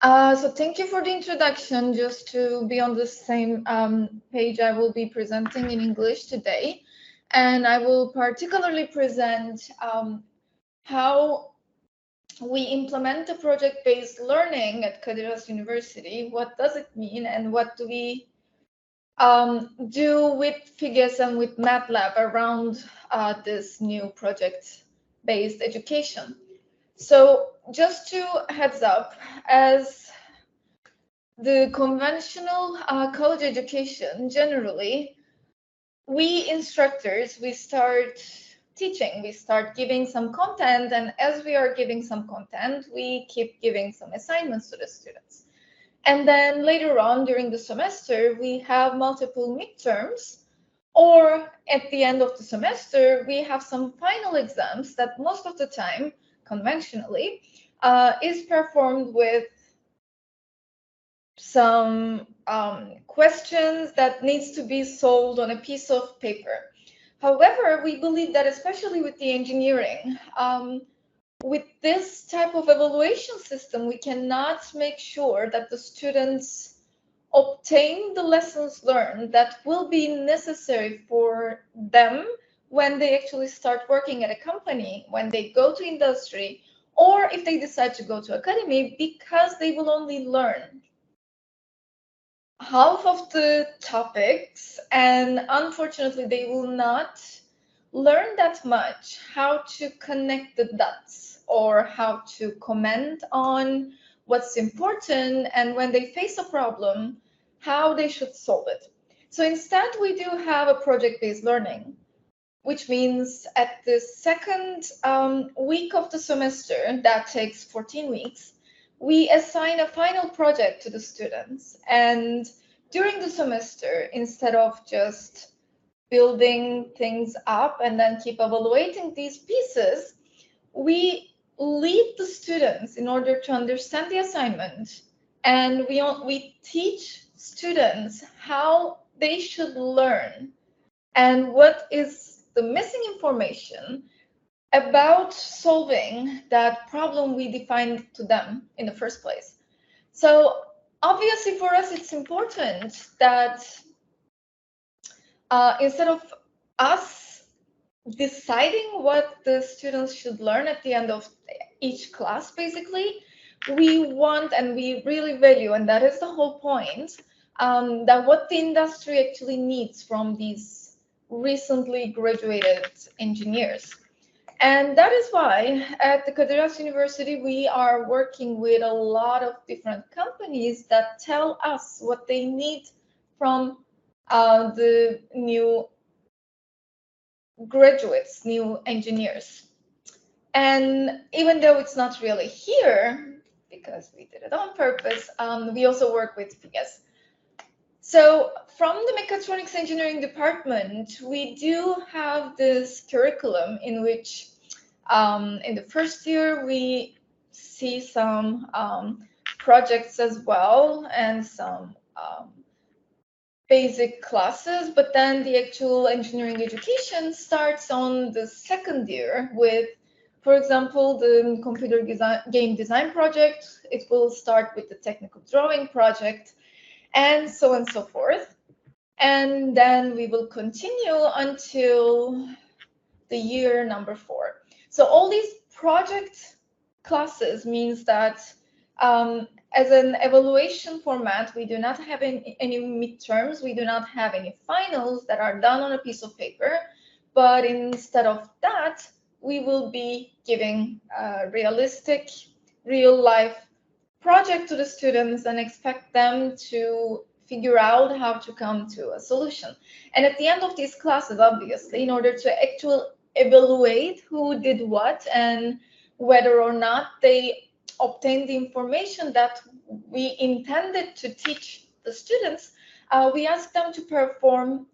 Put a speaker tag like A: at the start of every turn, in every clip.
A: So thank you for the introduction. Just to be on the same page, I will be presenting in English today, and I will particularly present how we implement the project-based learning at Kadir Has University. What does it mean, and what do we do with FİGES and with MATLAB around this new project-based education? So just to heads up, as the conventional college education, generally, we instructors, we start teaching, we start giving some content, and as we are giving some content, we keep giving some assignments to the students. And then later on during the semester, we have multiple midterms, or at the end of the semester, we have some final exams that most of the time, conventionally, is performed with some questions that needs to be solved on a piece of paper. However, we believe that especially with the engineering, with this type of evaluation system, we cannot make sure that the students obtain the lessons learned that will be necessary for them when they actually start working at a company, when they go to industry, or if they decide to go to academy, because they will only learn half of the topics, and unfortunately they will not learn that much how to connect the dots or how to comment on what's important, and when they face a problem, how they should solve it. So instead, we do have a project-based learning, which means at the second week of the semester, that takes 14 weeks, we assign a final project to the students. And during the semester, instead of just building things up and then keep evaluating these pieces, we lead the students in order to understand the assignment. And we teach students how they should learn and what is the missing information about solving that problem we defined to them in the first place. So obviously for us, it's important that instead of us deciding what the students should learn at the end of each class, basically, we want and we really value, and that is the whole point, that what the industry actually needs from these recently graduated engineers. And that is why at the Kadir Has University, we are working with a lot of different companies that tell us what they need from the new graduates, new engineers. And even though it's not really here, because we did it on purpose, we also work with FİGES. So from the mechatronics engineering department, we do have this curriculum in which in the first year we see some projects as well and some basic classes, but then the actual engineering education starts on the second year with, for example, the computer game design project. It will start with the technical drawing project, and so on and so forth. And then we will continue until the year number 4. So all these project classes means that as an evaluation format, we do not have any midterms, we do not have any finals that are done on a piece of paper, but instead of that, we will be giving a realistic, real-life project to the students and expect them to figure out how to come to a solution. And at the end of these classes, obviously, in order to actually evaluate who did what and whether or not they obtained the information that we intended to teach the students, we ask them to perform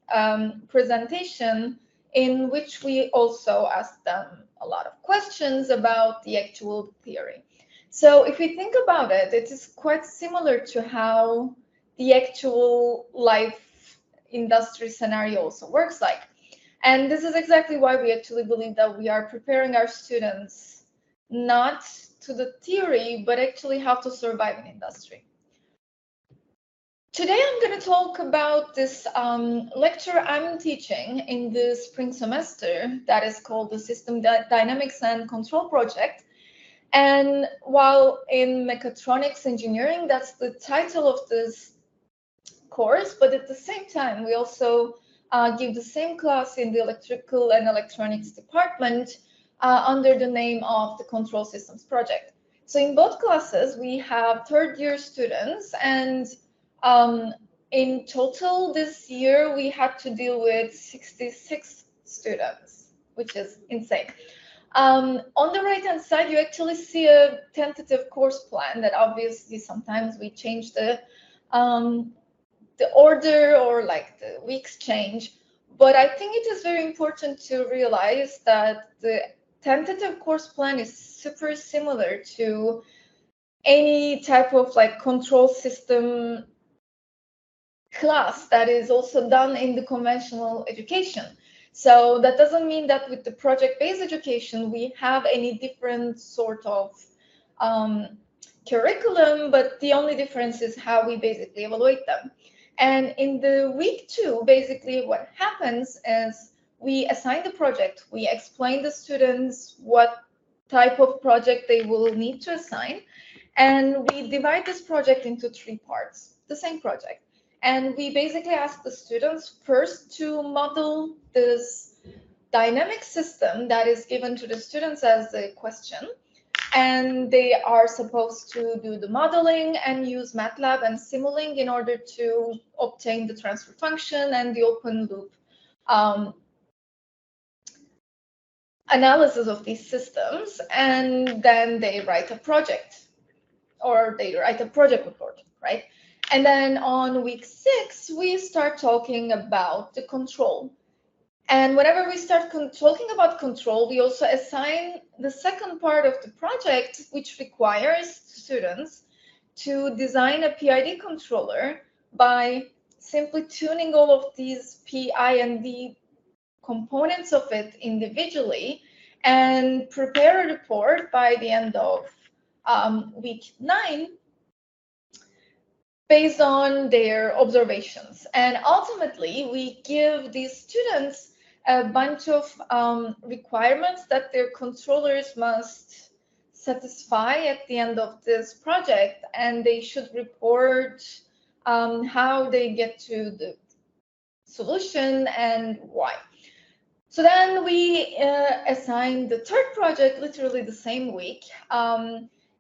A: presentation in which we also ask them a lot of questions about the actual theory. So if we think about it, it is quite similar to how the actual life industry scenario also works like. And this is exactly why we actually believe that we are preparing our students not to the theory, but actually how to survive in industry. Today, I'm going to talk about this lecture I'm teaching in the spring semester that is called the System Dynamics and Control Project. And while in mechatronics engineering, that's the title of this course, but at the same time, we also give the same class in the electrical and electronics department under the name of the Control Systems Project. So in both classes, we have third-year students, and in total this year, we had to deal with 66 students, which is insane. On the right-hand side, you actually see a tentative course plan that obviously sometimes we change the order or like the weeks change. But I think it is very important to realize that the tentative course plan is super similar to any type of like control system class that is also done in the conventional education. So that doesn't mean that with the project-based education, we have any different sort of curriculum, but the only difference is how we basically evaluate them. And in the week 2, basically what happens is we assign the project, we explain the students what type of project they will need to assign, and we divide this project into 3 parts, the same project. And we basically ask the students first to model this dynamic system that is given to the students as a question. And they are supposed to do the modeling and use MATLAB and Simulink in order to obtain the transfer function and the open loop analysis of these systems. And then they write a project, or they write a project report, right? And then on week 6, we start talking about the control. And whenever we start talking about control, we also assign the second part of the project, which requires students to design a PID controller by simply tuning all of these PI and D components of it individually and prepare a report by the end of week 9 based on their observations. And ultimately, we give these students a bunch of requirements that their controllers must satisfy at the end of this project, and they should report how they get to the solution and why. So then we assign the third project literally the same week,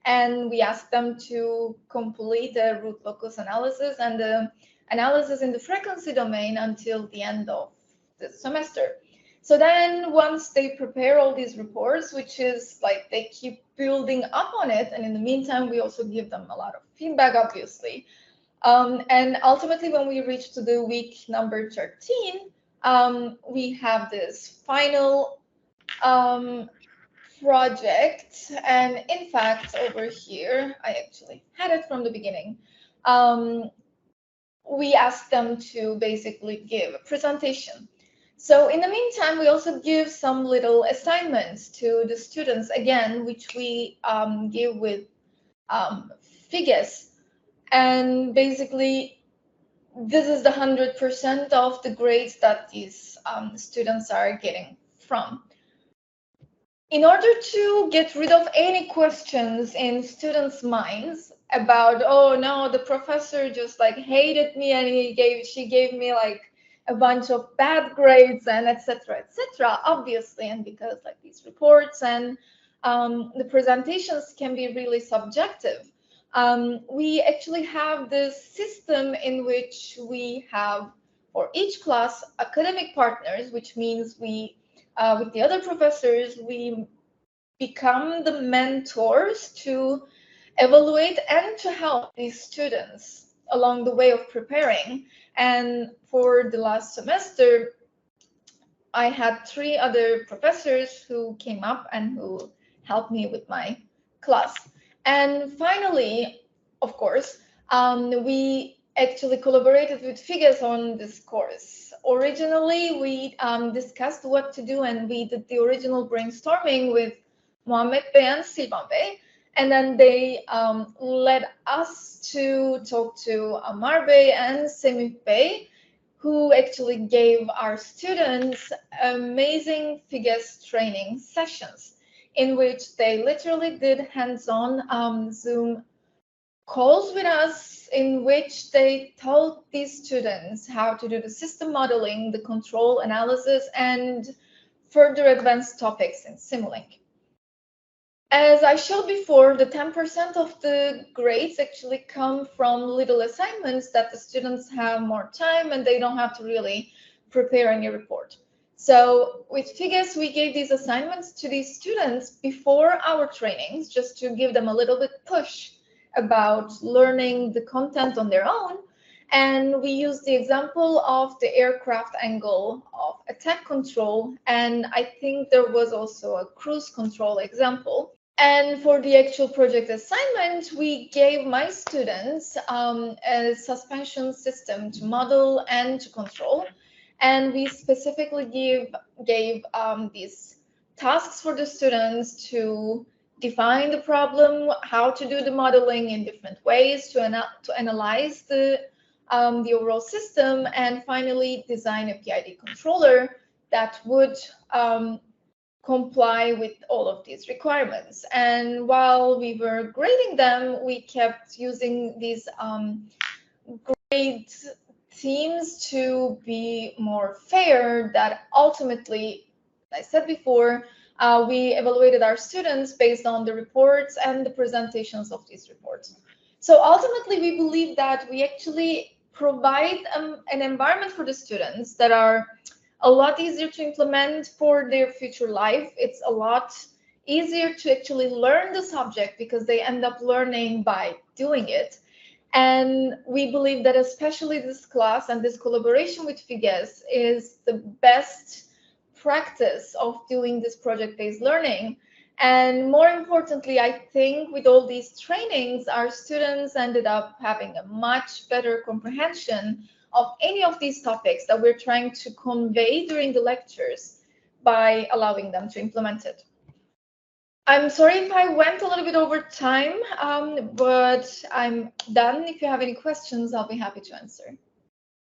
A: and we ask them to complete a root locus analysis and the analysis in the frequency domain until the end of the semester. So then once they prepare all these reports, which is like they keep building up on it, and in the meantime, we also give them a lot of feedback, obviously. And ultimately, when we reach to the week number 13, we have this final project. And in fact, over here, I actually had it from the beginning. We asked them to basically give a presentation. So in the meantime, we also give some little assignments to the students, again, which we give with FİGES. And basically, this is the 100% of the grades that these students are getting from. In order to get rid of any questions in students' minds about, oh no, the professor just like hated me and she gave me like a bunch of bad grades and etc., obviously, and because like these reports and the presentations can be really subjective. We actually have this system in which we have for each class academic partners, which means we, with the other professors, we become the mentors to evaluate and to help these students along the way of preparing. And for the last semester, I had 3 other professors who came up and who helped me with my class. And finally, of course, we actually collaborated with FİGES on this course. Originally, we discussed what to do, and we did the original brainstorming with Muhammed Bey and Silvan Bey. And then they led us to talk to Amar Bey and Semih Bey, who actually gave our students amazing FİGES training sessions in which they literally did hands-on Zoom calls with us, in which they taught these students how to do the system modeling, the control analysis, and further advanced topics in Simulink. As I showed before, the 10% of the grades actually come from little assignments that the students have more time and they don't have to really prepare any report. So with FİGES, we gave these assignments to these students before our trainings, just to give them a little bit push about learning the content on their own. And we used the example of the aircraft angle of attack control. And I think there was also a cruise control example. And for the actual project assignment, we gave my students a suspension system to model and to control. And we specifically gave these tasks for the students to define the problem, how to do the modeling in different ways, to analyze the overall system, and finally design a PID controller that would comply with all of these requirements. And while we were grading them, we kept using these grade themes to be more fair, that ultimately, as I said before, we evaluated our students based on the reports and the presentations of these reports. So ultimately, we believe that we actually provide an environment for the students that are a lot easier to implement for their future life. It's a lot easier to actually learn the subject because they end up learning by doing it. And we believe that especially this class and this collaboration with FİGES is the best practice of doing this project-based learning. And more importantly, I think with all these trainings, our students ended up having a much better comprehension of any of these topics that we're trying to convey during the lectures by allowing them to implement it. I'm sorry if I went a little bit over time, but I'm done. If you have any questions, I'll be happy to answer.